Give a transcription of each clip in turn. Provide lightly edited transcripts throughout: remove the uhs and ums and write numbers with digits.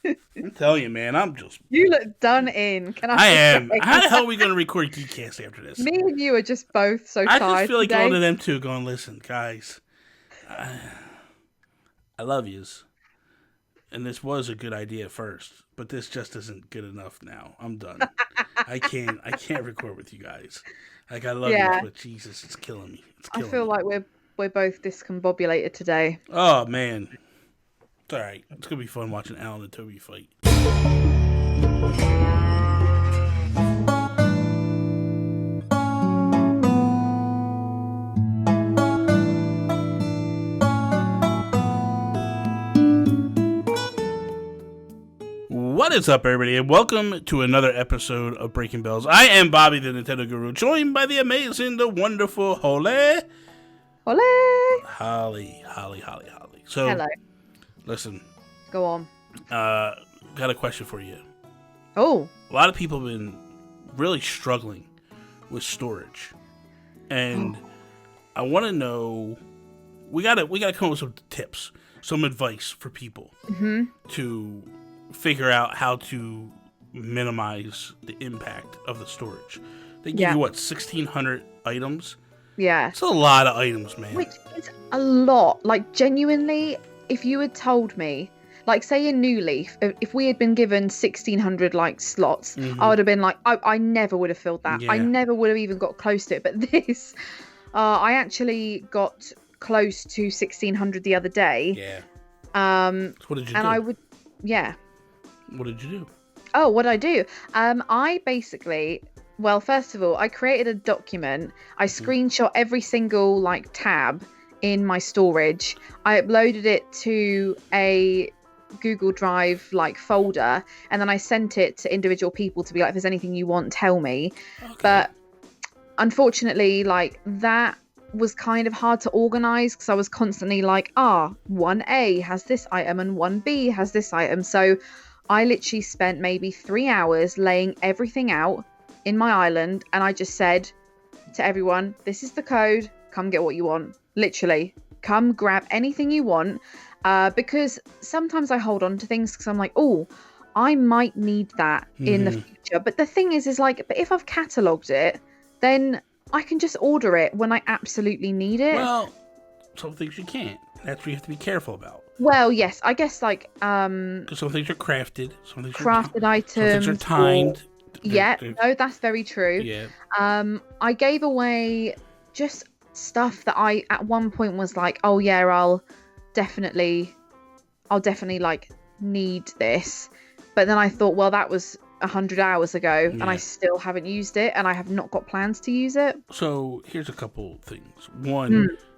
I'm telling you, man, I'm just. You look done in. Can I I just am. say? How the hell are we going to record Geekcast after this? Me and you are just both so I just tired feel like going today. to them two, going, listen, guys, I love yous. And this was a good idea at first, but this just isn't good enough now. I'm done. I can't record with you guys. Like I love you, Yeah, but Jesus, it's killing me. It's I killing feel me. like we're both discombobulated today. Oh man. It's alright. It's gonna be fun watching Alan and Toby fight. What is up, everybody, and welcome to another episode of Breaking Bells. I am Bobby, the Nintendo Guru, joined by the amazing, the wonderful Holly. Ole! Holly. So, Hello. listen, Go on. got a question for you. Oh. A lot of people have been really struggling with storage, and I want to know. We gotta come up with some tips, some advice for people to figure out how to minimize the impact of the storage. They give Yeah. you what, 1,600 items? Yeah. It's a lot of items, man. Which is a lot. Like, genuinely, if you had told me, like, say in New Leaf, if we had been given 1,600, like, slots, I would have been like, I never would have filled that. I Yeah. never would have even got close to it. But this, I actually got close to 1,600 the other day. Yeah. So what did you and do? I would, yeah. What did you do? Oh, what I do? I basically, well, first of all, I created a document. I screenshot every single like tab in my storage. I uploaded it to a Google Drive like folder, and then I sent it to individual people to be like, if there's anything you want, tell me. Okay. But unfortunately, like that was kind of hard to organize because I was constantly like, 1A has this item and 1B has this item. So I literally spent maybe 3 hours laying everything out in my island, and I just said to everyone, this is the code, come get what you want. Literally, come grab anything you want, because sometimes I hold on to things because I'm like, oh, I might need that in the future. But the thing is like, but if I've catalogued it, then I can just order it when I absolutely need it. Well, some things you can't. That's what you have to be careful about. Well, yes, I guess like Because some things are crafted. Some things crafted items. Some things are items. timed. No, that's very true. Yeah. I gave away just stuff that I at one point was like, oh yeah, I'll definitely like need this. But then I thought, well, that was 100 hours ago, and I still haven't used it, and I have not got plans to use it. So here's a couple things.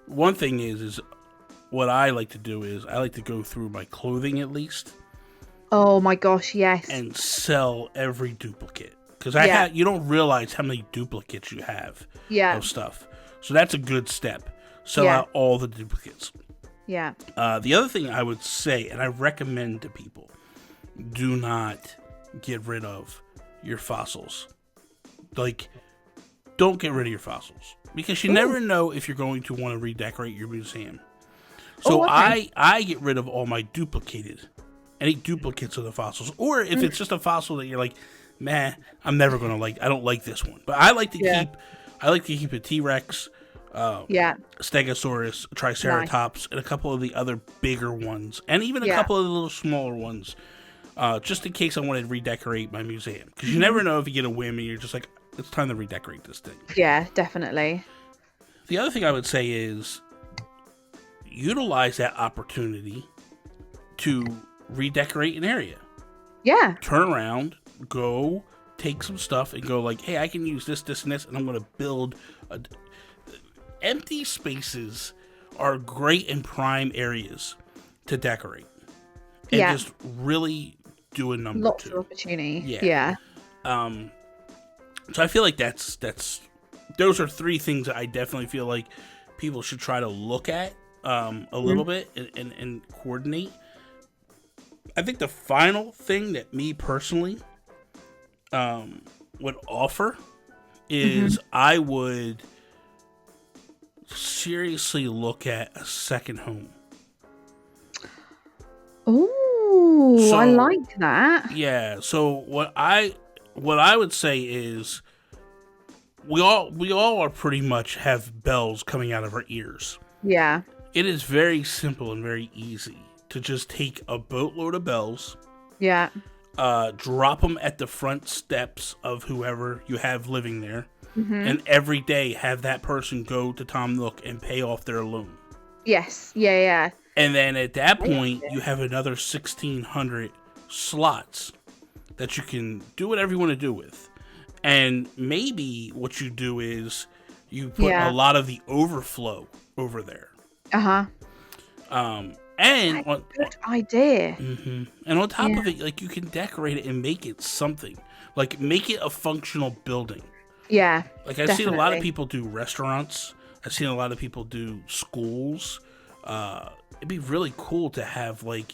One thing is what I like to do is I like to go through my clothing at least. Oh my gosh, yes. And sell every duplicate. Because you don't realize how many duplicates you have of stuff. So that's a good step. Sell out all the duplicates. Yeah. The other thing I would say, and I recommend to people, do not get rid of your fossils. Like, don't get rid of your fossils. Because you never know if you're going to want to redecorate your museum. So I get rid of all my any duplicates of the fossils. Or if it's just a fossil that you're like, man, I'm never going to I don't like this one. But I like to keep a T-Rex, Stegosaurus, Triceratops, and a couple of the other bigger ones. And even a couple of the little smaller ones. Just in case I want to redecorate my museum. Because you never know if you get a whim and you're just like, it's time to redecorate this thing. Yeah, definitely. The other thing I would say is utilize that opportunity to redecorate an area. Yeah. Turn around, go take some stuff and go like, hey, I can use this, and this, and I'm going to build empty spaces are great in prime areas to decorate. And just really do a number. Lots of opportunity. Yeah. So I feel like those are three things that I definitely feel like people should try to look at a little bit and coordinate. I think the final thing that me personally would offer is I would seriously look at a second home. Ooh. Oh, I So like that. yeah, so what I would say is we all are pretty much have bells coming out of our ears. Yeah. It is very simple and very easy to just take a boatload of bells, Yeah. drop them at the front steps of whoever you have living there, Mm-hmm. and every day have that person go to Tom Nook and pay off their loan. Yes. Yeah. Yeah. And then at that point, you have another 1,600 slots that you can do whatever you want to do with. And maybe what you do is you put Yeah. a lot of the overflow over there. Uh-huh. And on, Good idea. and on top Yeah. of it, like you can decorate it and make it something. Like make it a functional building. Yeah. Like I've seen a lot of Definitely. people do restaurants. I've seen a lot of people do schools. It'd be really cool to have like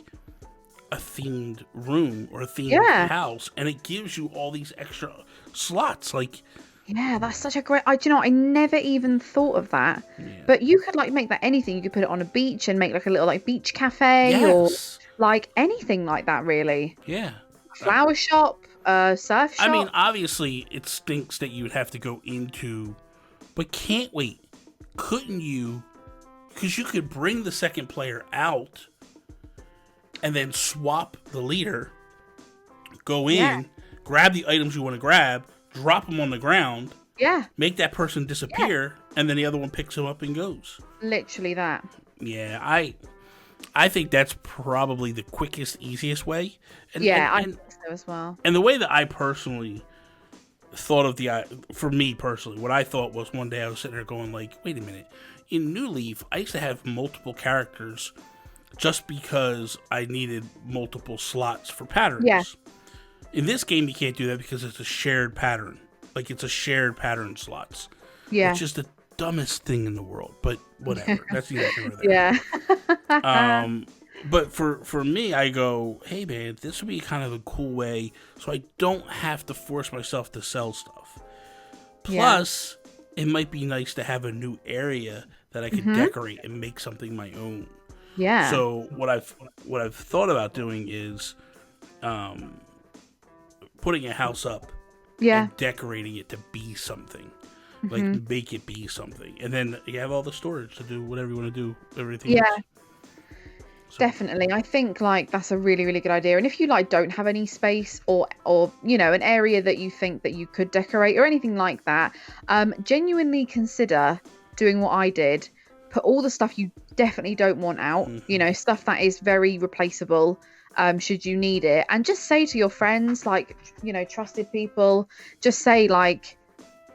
a themed room or a themed Yeah. house, and it gives you all these extra slots. Like, Yeah, that's such a great. Do you know, I never even thought of that. yeah. But you could like make that anything. You could put it on a beach and make like a little like beach cafe Yes. or like anything like that. Really, Yeah. flower shop, surf shop. I mean, obviously, it stinks that you would have to go into, but can't wait. Couldn't you? Because you could bring the second player out and then swap the leader, go in, Yeah. grab the items you want to grab, drop them on the ground, Yeah, make that person disappear, and then the other one picks him up and goes. literally that. Yeah, I think that's probably the quickest, easiest way. And, Yeah, I and, think so as well. and the way that I personally thought of for me personally, what I thought was one day I was sitting there going like, wait a minute. In New Leaf, I used to have multiple characters just because I needed multiple slots for patterns. Yeah. In this game, you can't do that because it's a shared pattern. Like, it's a shared pattern slots. Yeah, It's just the dumbest thing in the world, but whatever. That's neither here nor there. yeah, But for me, I go, hey man, this would be kind of a cool way so I don't have to force myself to sell stuff. Plus, it might be nice to have a new area that I could decorate and make something my own. yeah. So what I've thought about doing is putting a house up Yeah, and decorating it to be something. Like make it be something. And then you have all the storage to do whatever you want to do, everything Yeah. else. So, definitely. I think like that's a really, really good idea. And if you like don't have any space or you know an area that you think that you could decorate or anything like that, genuinely consider doing what I did. Put all the stuff you definitely don't want out. You know, stuff that is very replaceable. Should you need it, and just say to your friends, like you know, trusted people, just say like,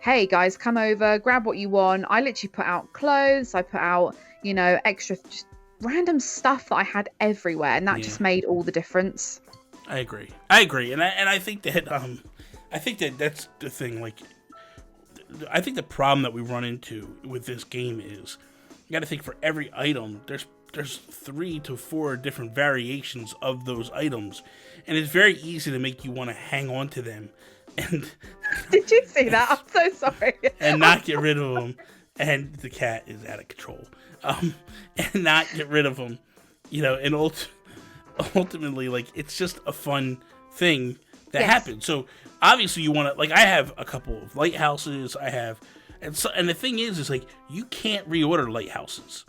hey guys, come over, grab what you want. I literally put out clothes, I put out, you know, extra just random stuff that I had everywhere, and that just made all the difference. I agree, and I think that that's the thing. Like, I think the problem that we run into with this game is you got to think for every item there's 3 to 4 different variations of those items, and it's very easy to make you want to hang on to them and Did you see that? I'm so sorry. and not get rid of them. And the cat is out of control. And not get rid of them, you know. And ultimately, like, it's just a fun thing that happens. So obviously, you want to, like, I have a couple of lighthouses. And the thing is like you can't reorder lighthouses.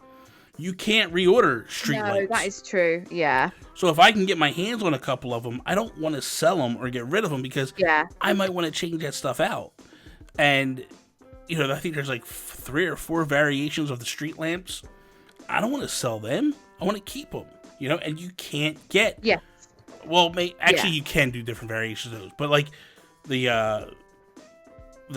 You can't reorder streetlights. No, that is true. Yeah. So if I can get my hands on a couple of them, I don't want to sell them or get rid of them because I might want to change that stuff out. And, you know, I think there's like 3 or 4 variations of the street lamps. I don't want to sell them. I want to keep them, you know, and you can't get. Yeah. Well, actually, you can do different variations of those, but like the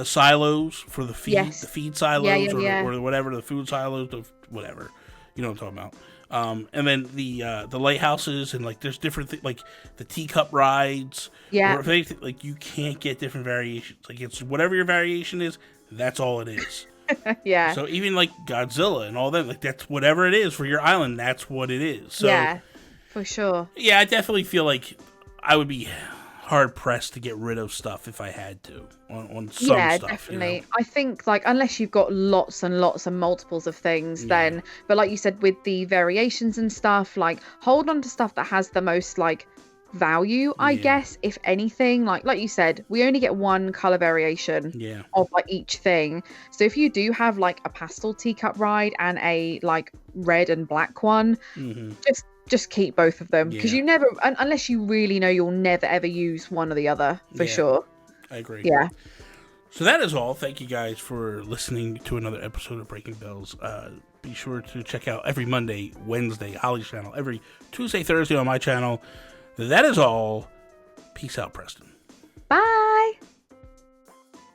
silos for the feed, the feed silos or whatever, the food silos, whatever. You know what I'm talking about. And then the lighthouses and like there's different things like the teacup rides. Yeah. Or if anything, like you can't get different variations. Like it's whatever your variation is, that's all it is. Yeah. So even like Godzilla and all that, like that's whatever it is for your island, that's what it is. So yeah, for sure. yeah, I definitely feel like I would be hard pressed to get rid of stuff if I had to on some stuff. Definitely. You know? I think like unless you've got lots and lots and multiples of things, then but like you said with the variations and stuff, like hold on to stuff that has the most like value, I guess, if anything. Like you said, we only get one color variation of like each thing. So if you do have like a pastel teacup ride and a like red and black one, just keep both of them, because you never, unless you really know, you'll never ever use one or the other for sure. I agree. Yeah. So that is all. Thank you guys for listening to another episode of Breaking Bells. Be sure to check out every Monday, Wednesday, Holly's channel, every Tuesday, Thursday on my channel. That is all. Peace out, Preston. Bye.